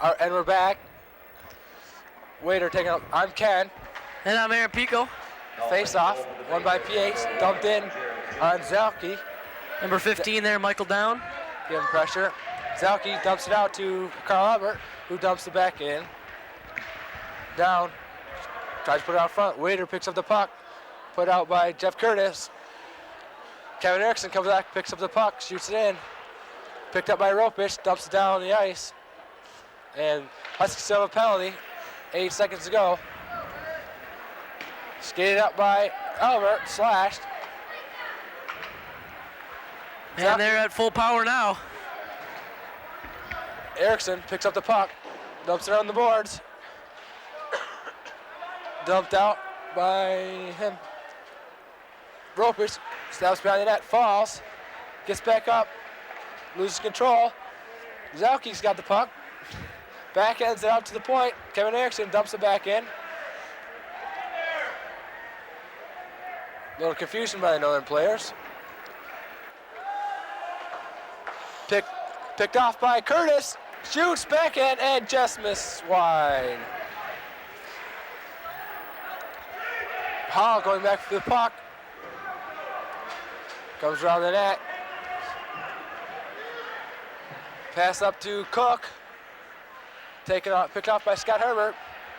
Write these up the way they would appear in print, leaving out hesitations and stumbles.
And we're back. Waiter taking up. I'm Ken. And I'm Aaron Pico. Face off. Won by PH. Dumped in on Zelke. Number 15 there, Michael Down. Giving pressure. Zelke dumps it out to Carl Albert, who dumps it back in. Down. Tries to put it out front. Waiter picks up the puck. Put out by Jeff Curtis. Kevin Erickson comes back, picks up the puck, shoots it in. Picked up by Ropich, dumps it down on the ice. And Huskies still have a penalty. 8 seconds to go. Skated up by Albert, slashed. And they're at full power now. Erickson picks up the puck, dumps it on the boards. Dumped out by him. Ropich steps behind the net, falls, gets back up, loses control. Zelke's got the puck. Backends it out to the point. Kevin Erickson dumps it back in. A little confusion by the Northern players. Picked off by Curtis. Shoots backhand and just missed wide. Hall going back for the puck. Comes around the net. Pass up to Cook. Picked off by Scott Herbert.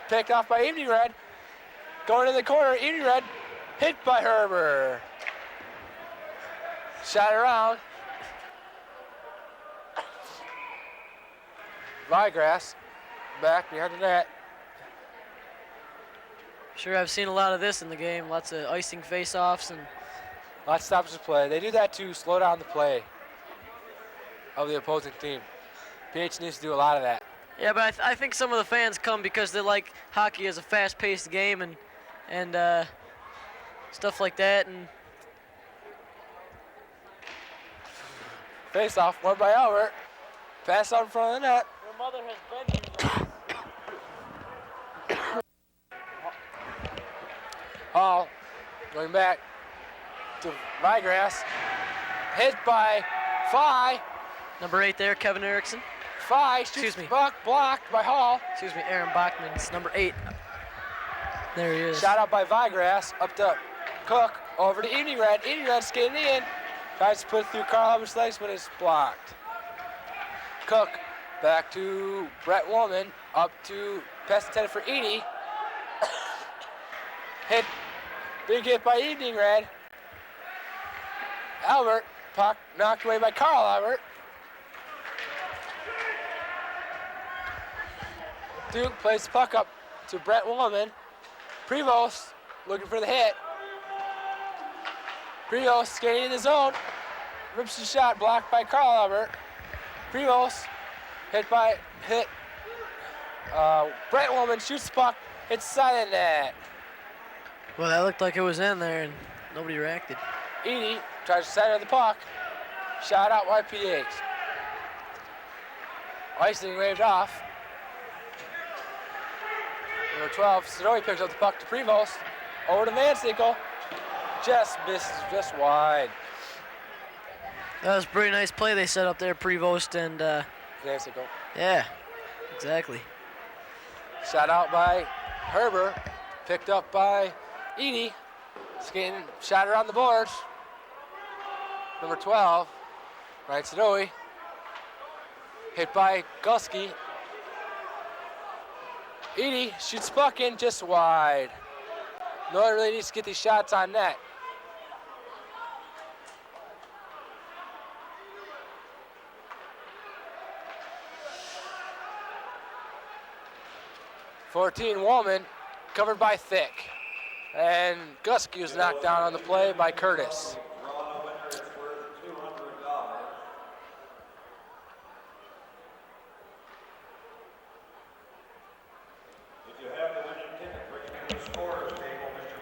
Picked off by Evening Red. Going in the corner, Evening Red. Hit by Herbert. Shot around. Vigrass back behind the net. Sure, I've seen a lot of this in the game. Lots of icing face-offs and lots of stops of play. They do that to slow down the play of the opposing team. PH needs to do a lot of that. Yeah, but I think some of the fans come because they like hockey as a fast-paced game and stuff like that. And face off, won by Albert. Pass out in front of the net. Your mother has been here. Hall going back to Vigrass. Hit by Phi. Number 8 there, Kevin Erickson. Phi shoots puck, blocked by Hall. Excuse me, Aaron Bachman's number 8. There he is. Shot out by Vigrass, up to Cook, over to Evening Red. Evening Red skating in. Tries to put it through Carl Albert's legs, but it's blocked. Cook back to Brett Woolman, up to pass intended for Edie. Hit, big hit by Evening Red. Albert, puck knocked away by Carl Albert. Duke plays the puck up to Brett Woolman. Prevost looking for the hit. Prevost skating in the zone. Rips the shot, blocked by Carl Albert. Prevost hit. Brett Woolman shoots the puck, hits the side of the net. Well, that looked like it was in there and nobody reacted. Edie tries to center the puck. Shot out by PH. Icing waved off. Number 12, Sidori picks up the puck to Prevost. Over to Van Sickle. Just misses, just wide. That was a pretty nice play they set up there, Prevost and Van Sickle. Yeah, exactly. Shot out by Herbert. Picked up by Edie. Skating, shot around the boards. Number 12, Ryan Sidori. Hit by Gusky. Edie shoots puck in just wide. Northern really needs to get these shots on net. (14) Woolman covered by Thick. And Gusky was knocked down on the play by Curtis.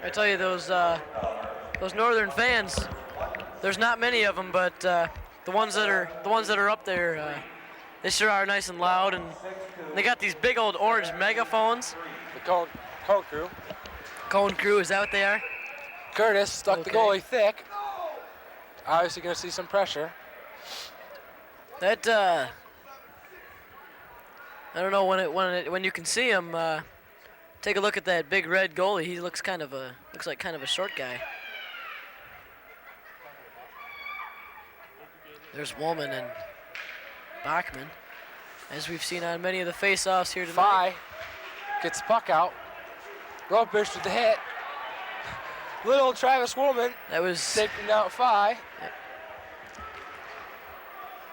I tell you, those Northern fans, there's not many of them, but the ones that are up there, they sure are nice and loud, and they got these big old orange megaphones. The cone crew. Cone crew, is that what they are? Curtis stuck the goalie Thick. Obviously going to see some pressure. That I don't know when you can see him. Take a look at that big red goalie. He looks like kind of a short guy. There's Woolman and Bachman, as we've seen on many of the face-offs here tonight. Phi gets the puck out. Ropefish with the hit. Little Travis Woolman. That was taking out Phi.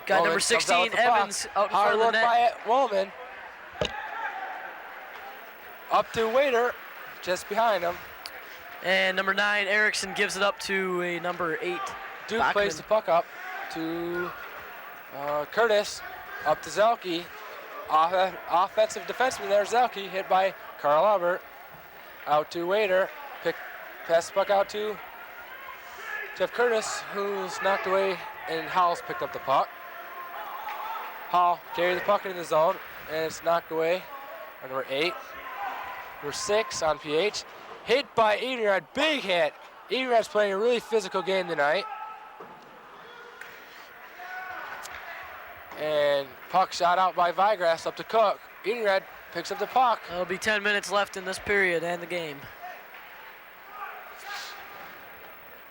Got number 16 Evans out in front of the net. Hard work by Woolman. Up to Waiter, just behind him. And number 9 Erickson gives it up to a number 8. Duke Bachman. plays the puck up to Curtis, up to Zelke. Offensive defenseman there, Zelke, hit by Carl Albert. Out to Waiter, pass the puck out to Jeff Curtis, who's knocked away, and Howell's picked up the puck. Howell carried the puck into the zone, and it's knocked away by number 8. Number 6 on PH. Hit by Edenred, big hit. Edenred's playing a really physical game tonight. And puck shot out by Vigrass up to Cook. Edenred picks up the puck. There'll be 10 minutes left in this period and the game.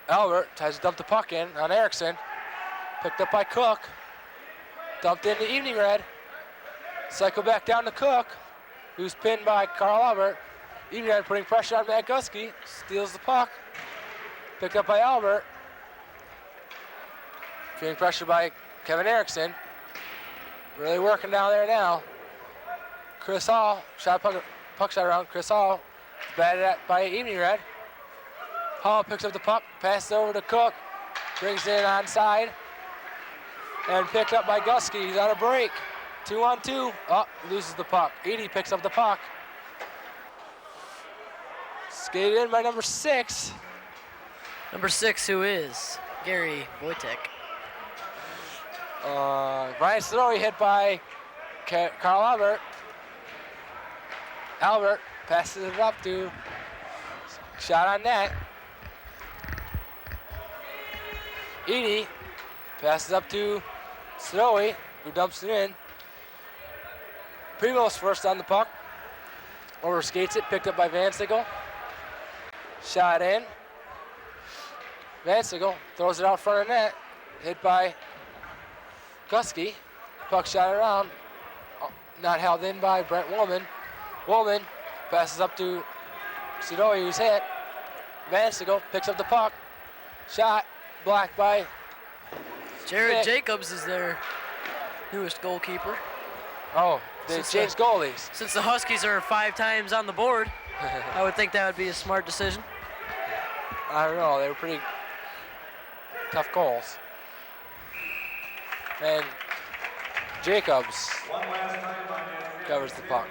Albert tries to dump the puck in on Erickson. Picked up by Cook. Dumped into Evening Red. Cycle back down to Cook, who's pinned by Carl Albert. Evening Red putting pressure on Matt Gusky. Steals the puck. Picked up by Albert. Feeling pressure by Kevin Erickson. Really working down there now. Chris Hall, puck shot around. Chris Hall, batted at by Evening Red. Hall picks up the puck, passes over to Cook, brings it in onside, and picked up by Gusky. He's on a break. 2-on-2. Oh, loses the puck. Edie picks up the puck. Skated in by number 6. Number 6, who is Gary Wojtek. Brian Snowy hit by Carl Albert. Albert passes it up to shot on net. Edie passes up to Snowy, who dumps it in. Primo's first on the puck. Over skates it, picked up by Van Siegel. Shot in. Van Siegel throws it out front of net. Hit by Gusky. Puck shot around. Not held in by Brent Woolman. Woolman passes up to Sidoi, who's hit. Van Siegel picks up the puck. Shot blocked by Jared Jacobs is their newest goalkeeper. Oh, they changed goalies. Since the Huskies are 5 times on the board, I would think that would be a smart decision. I don't know, they were pretty tough goals. And Jacobs covers the puck.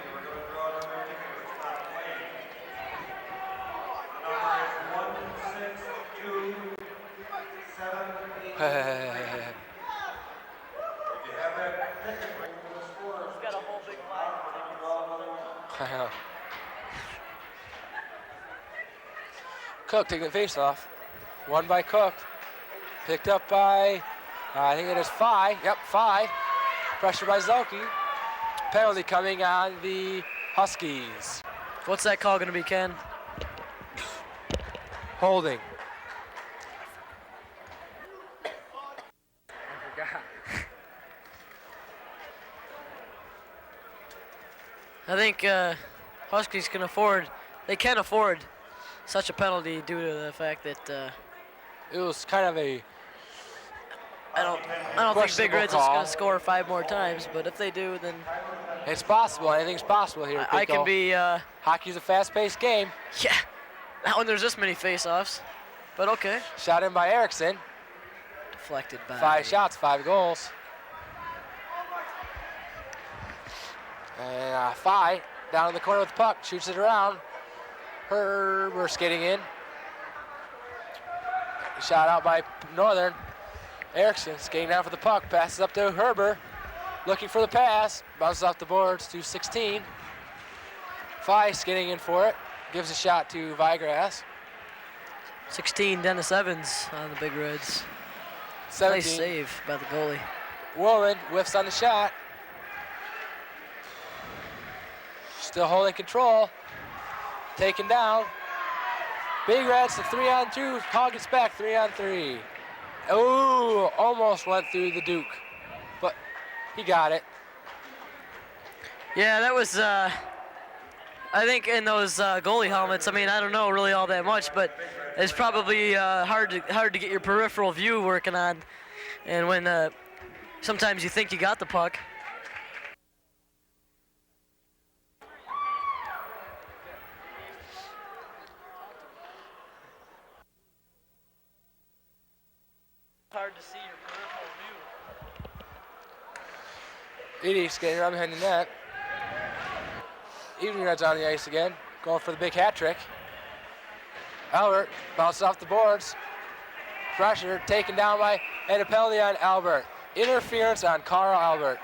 Cook taking the face off. Won by Cook. Picked up by, I think it is Phi. Yep, Phi. Pressure by Zelke. Penalty coming on the Huskies. What's that call going to be, Ken? Holding. I think Huskies can afford such a penalty due to the fact that it was kind of a I don't think Big Red's is going to score 5 more times, but if they do, then it's possible. Anything's possible here. I can be. Hockey's a fast-paced game. Yeah, not when there's this many face-offs, but okay. Shot in by Erickson. Deflected by 5 shots, 5 goals. And Phi down in the corner with the puck, shoots it around. We're skating in. Shot out by Northern. Erickson skating down for the puck, passes up to Herber. Looking for the pass, bounces off the boards to 16. Phi skating in for it, gives a shot to Vigrass. 16, Dennis Evans on the Big Reds. 17. Nice save by the goalie. Woolman whiffs on the shot. still holding control. Taken down. Big Reds to 3-on-2. Hall gets back 3-on-3. Ooh, almost went through the Duke, but he got it. Yeah, that was, I think in those goalie helmets, I mean, I don't know really all that much, but it's probably hard to get your peripheral view working on. And when sometimes you think you got the puck. Hard to see your peripheral view. Edie skating around behind the net. Evening Reds on the ice again, going for the big hat trick. Albert bounces off the boards. Pressure taken down by, and a penalty on Albert. Interference on Carl Albert.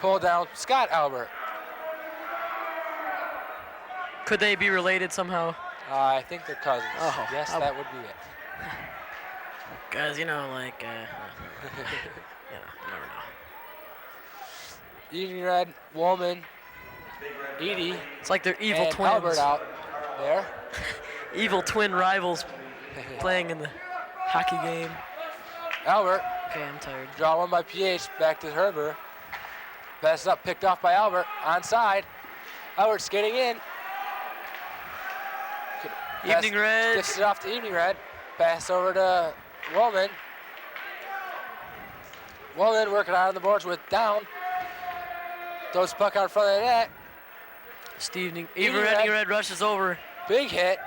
Pulled down Scott Albert. Could they be related somehow? I think they're cousins. Oh, yes, that would be it. Guys, you know, like, you never know. Evening Red, Woolman, Edie, It's like they're evil and twins. Albert out there. Evil twin rivals playing in the hockey game. Albert, Okay, I'm tired. draw one by PH, back to Herber. Pass up, picked off by Albert, onside. Albert skating in. Evening Red. Gets it off to Evening Red. Pass over to Woolman. Woolman working out on the boards with down. Throws the puck out in front of the net. Evening Evening Red rushes over. Big hit.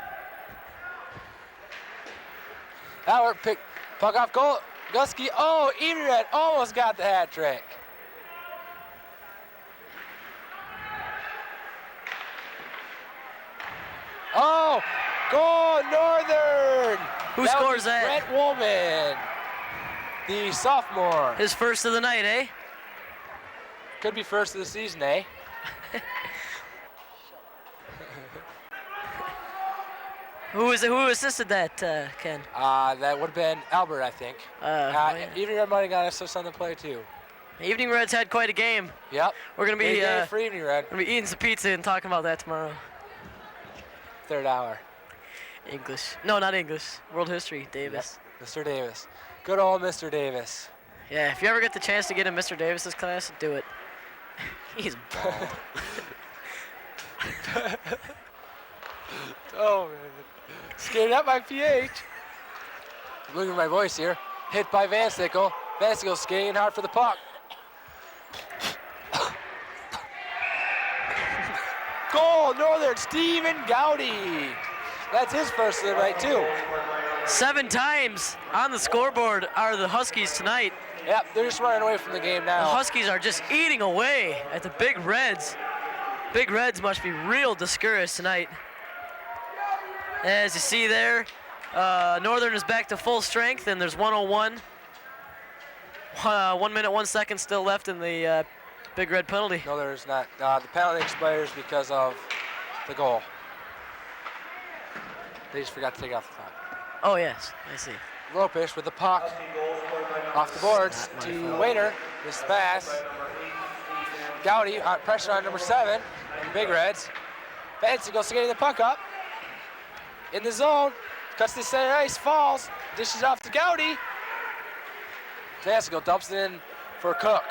Albert pick puck off goal. Gusky. Oh, Evening Red almost got the hat trick. Oh, goal Northern. Who scores that? Brett Woolman, the sophomore. His first of the night, eh? Could be first of the season, eh? Who assisted that, Ken? That would have been Albert, I think. Yeah. Evening Red might have got assist on the play too. Evening Reds had quite a game. Yep. We're gonna Big be day for Evening Red. eating some pizza and talking about that tomorrow. Third hour. English. No, not English. World history, Davis. Yep. Mr. Davis. Good old Mr. Davis. Yeah, if you ever get the chance to get in Mr. Davis's class, do it. He's bald. Oh man. Skated up by PH. Look at my voice here. Hit by Van Sickle. Van Sickle skating hard for the puck. Goal, Northern, Stephen Gowdy. That's his first of the night too. 7 times on the scoreboard are the Huskies tonight. Yep, they're just running away from the game The now. Huskies are just eating away at the Big Reds. Big Reds must be real discouraged tonight. As you see there, Northern is back to full strength, and there's 1:01. 1 minute, 1 second still left in the Big Red penalty. No, there's not. The penalty expires because of the goal. They just forgot to take it off the clock. Oh, yes, I see. Lopish with the puck off the boards to Waiter. This pass. Gowdy pressure on number 7 in Big Reds. Fancy goes getting the puck up. In the zone. Cuts the center ice, falls. Dishes off to Gowdy. Fancy dumps it in for Cook.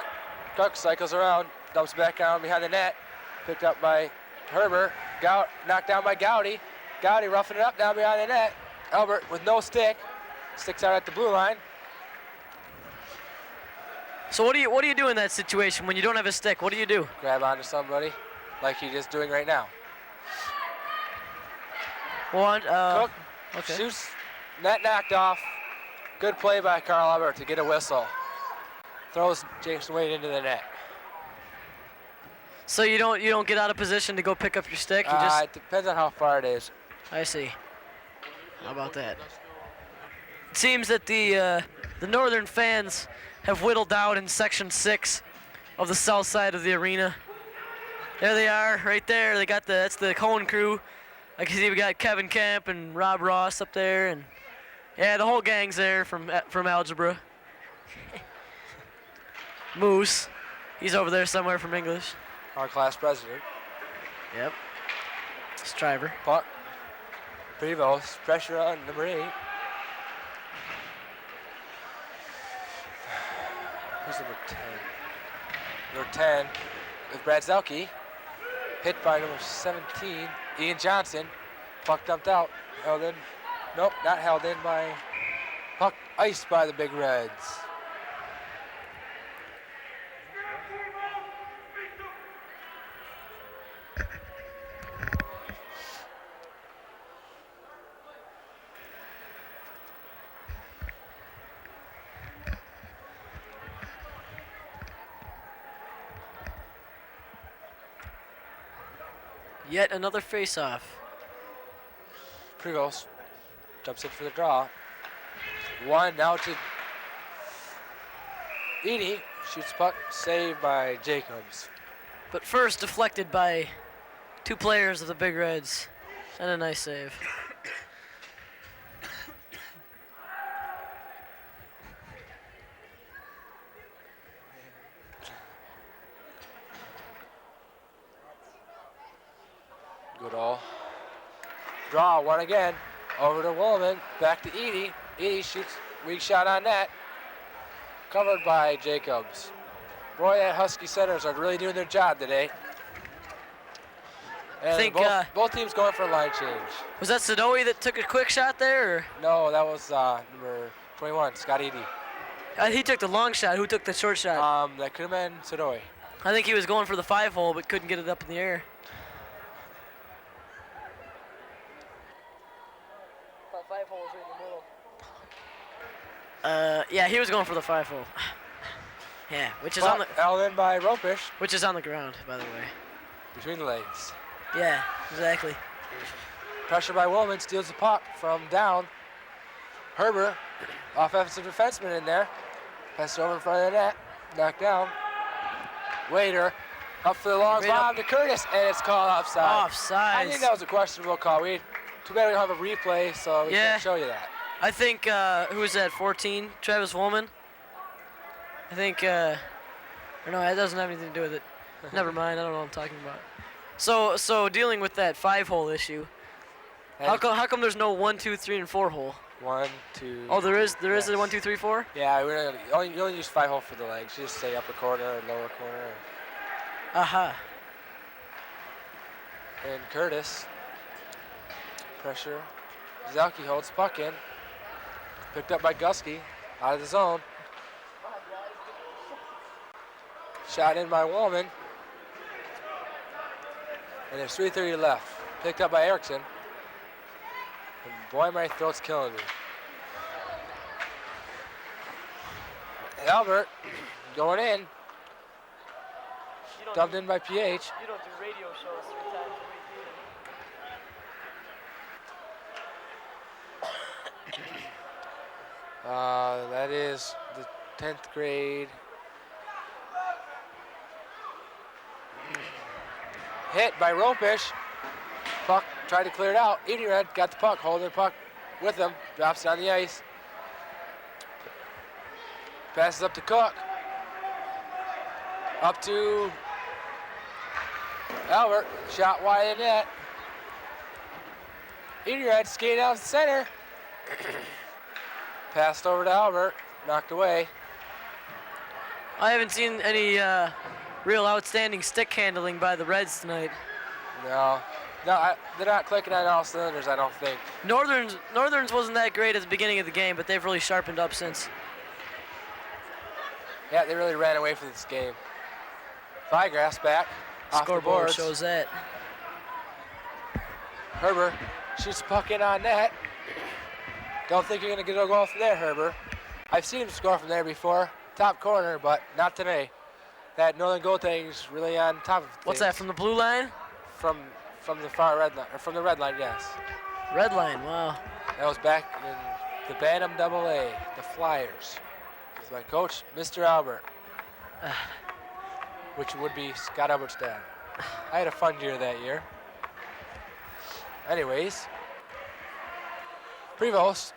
Cook cycles around, dumps back down behind the net. Picked up by Herbert. Knocked down by Gowdy. Gowdy roughing it up down behind the net. Albert with no stick. Sticks out at the blue line. So what do you do in that situation when you don't have a stick? What do you do? Grab onto somebody like he is doing right now. Cook Okay. shoots, net knocked off. Good play by Carl Albert to get a whistle. Throws Jason Wade into the net. So you don't get out of position to go pick up your stick. You just. It depends on how far it is. I see. How about that? It seems that the Northern fans have whittled down in section 6 of the south side of the arena. There they are, right there. That's the Cohen crew. I can see we got Kevin Kemp and Rob Ross up there, and yeah, the whole gang's there from algebra. Moose, he's over there somewhere from English. Our class president. Yep. Striver. Puck. Prevost. Pressure on number 8. Who's number 10? Number 10 with Brad Zelke. Hit by number 17, Ian Johnson. Puck dumped out. Held in. Nope, not held in by. Puck iced by the Big Reds. Yet another face-off. Prevost jumps in for the draw. 1 now to Edie. Shoots puck, saved by Jacobs. But first deflected by 2 players of the Big Reds. And a nice save. Goodall. Draw 1 again. Over to Woolman. Back to Edie. Edie shoots weak shot on net. Covered by Jacobs. Boy, that Husky centers are really doing their job today. And Think, both teams going for a line change. Was that Sadoe that took a quick shot there? Or? No, that was number 21, Scott Edie. He took the long shot. Who took the short shot? That could have been Sadoe. I think he was going for the 5-hole, but couldn't get it up in the air. Yeah, he was going for the 5-hole. Yeah, which is on the held in by Ropish. which is on the ground, by the way. Between the legs. Yeah, exactly. Pressure by Woolman, steals the puck from down. Herber, offensive defenseman in there. Pass over in front of the net. Knocked down. Waiter, up for the long bomb to Curtis, and it's called offside. Offside. I think that was a questionable call. Too bad we don't have a replay, so we can't show you that. I think, who was that, 14? Travis Woolman? I think, or no, that doesn't have anything to do with it. Never mind, I don't know what I'm talking about. So dealing with that 5-hole issue, how come there's no 1, 2, 3, and 4-hole? 1, 2. Oh, there is a 1, 2, 3, 4? Yeah, you only use 5-hole for the legs. You just say upper corner or lower corner. Aha. And Curtis, pressure. Zelke holds puck in. Picked up by Gusky, out of the zone. Shot in by Woolman. And there's 3:30 left. Picked up by Erickson. And boy, my throat's killing me. Albert going in. Dumped in by PH. You don't do radio shows 3 times a week either. That is the 10th grade. Hit by Ropish. Puck tried to clear it out. Edie Red got the puck, holding the puck with him. Drops it on the ice. Passes up to Cook. Up to Albert. Shot wide of the net. Edie Red skating out the center. Passed over to Albert. Knocked away. I haven't seen any real outstanding stick handling by the Reds tonight. No, they're not clicking on all cylinders, I don't think. Northern's wasn't that great at the beginning of the game, but they've really sharpened up since. Yeah, they really ran away from this game. Firegrass back. Off the Scoreboard boards. shows that. Herber shoots the puck in on net. Don't think you're going to get a goal from there, Herber. I've seen him score from there before. Top corner, but not today. That Northern goaltending's really on top of things. What's that, from the blue line? From the far red line, or from the red line, yes. Red line, wow. That was back in the Bantam AA, the Flyers. With my coach, Mr. Albert, which would be Scott Albert's dad. I had a fun year that year. Anyways, Prevost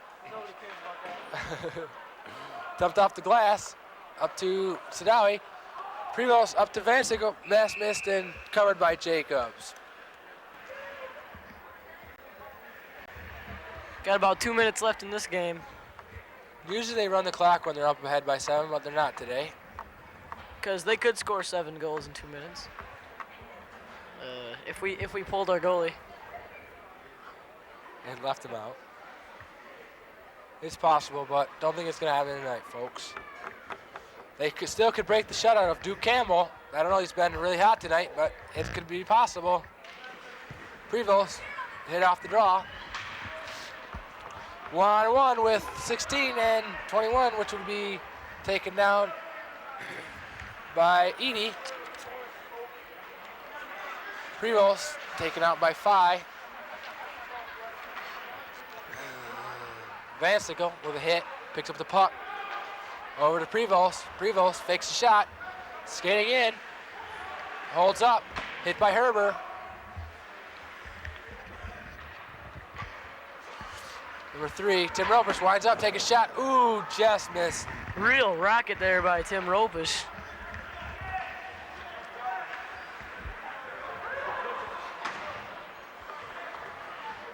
dumped off the glass up to Sadawi. Prevost up to Van Sickle, mass missed and covered by Jacobs. Got about 2 minutes left in this game. Usually they run the clock when they're up ahead by 7, but they're not today. Because they could score 7 goals in 2 minutes. If we pulled our goalie. And left him out. It's possible, but don't think it's going to happen tonight, folks. They still could break the shutout of Duke Campbell. I don't know, he's been really hot tonight, but it could be possible. Prevost hit off the draw. 1-on-1 with 16 and 21, which would be taken down by Edie. Prevost taken out by Phi. Vansickle with a hit, picks up the puck. Over to Prevost. Prevost fakes the shot. Skating in. Holds up. Hit by Herber. Number 3, Tim Ropers winds up, take a shot. Ooh, just missed. Real rocket there by Tim Ropish.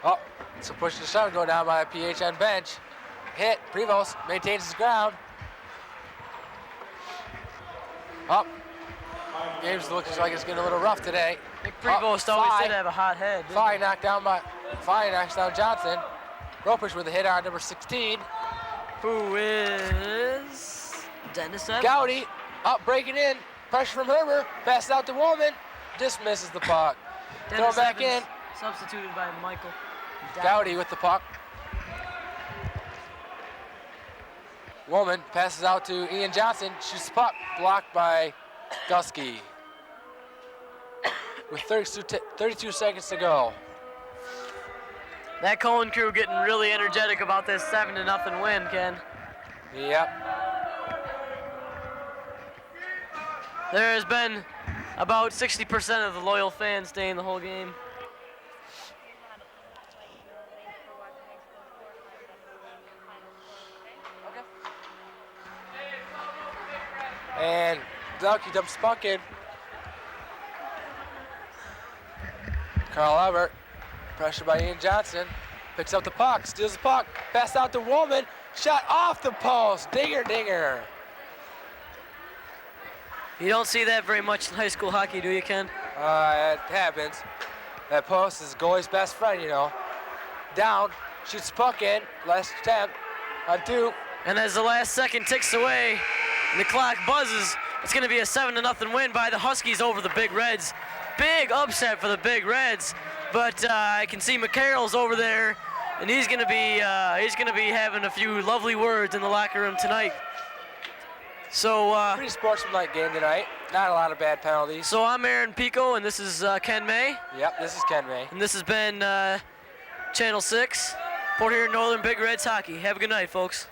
Oh, so push the shot go down by a PHN bench. Hit, Prevost maintains his ground. Up. Game's looking like it's getting a little rough today. Prevost always did have a hot head. Phi knocks down Johnson. Ropers with a hit on number 16. Who is Dennis Evans. Gowdy up, breaking in. Pressure from Herber. Passes out to Woolman. Just misses the puck. Dennis Throw back Evans, in. Substituted by Michael. Gowdy with the puck. Woolman passes out to Ian Johnson. Shoots the puck. Blocked by Gusky. With 32 seconds to go. That Cohen crew getting really energetic about this 7-0 win, Ken. Yep. There has been about 60% of the loyal fans staying the whole game. And Ducky dumps the puck in. Carl Albert, pressure by Ian Johnson, picks up the puck, steals the puck, pass out to Woolman, shot off the post, dinger. You don't see that very much in high school hockey, do you, Ken? It happens. That post is goalie's best friend, you know. Down, shoots the puck in, last attempt on 2. And as the last second ticks away and the clock buzzes, it's going to be a 7-0 win by the Huskies over the Big Reds. Big upset for the Big Reds, but I can see McCarroll's over there, and he's going to be having a few lovely words in the locker room tonight. So pretty sportsmanlike game tonight. Not a lot of bad penalties. So I'm Aaron Pico, and this is Ken May. Yep, this is Ken May. And this has been Channel 6, Port Huron Northern Big Reds Hockey. Have a good night, folks.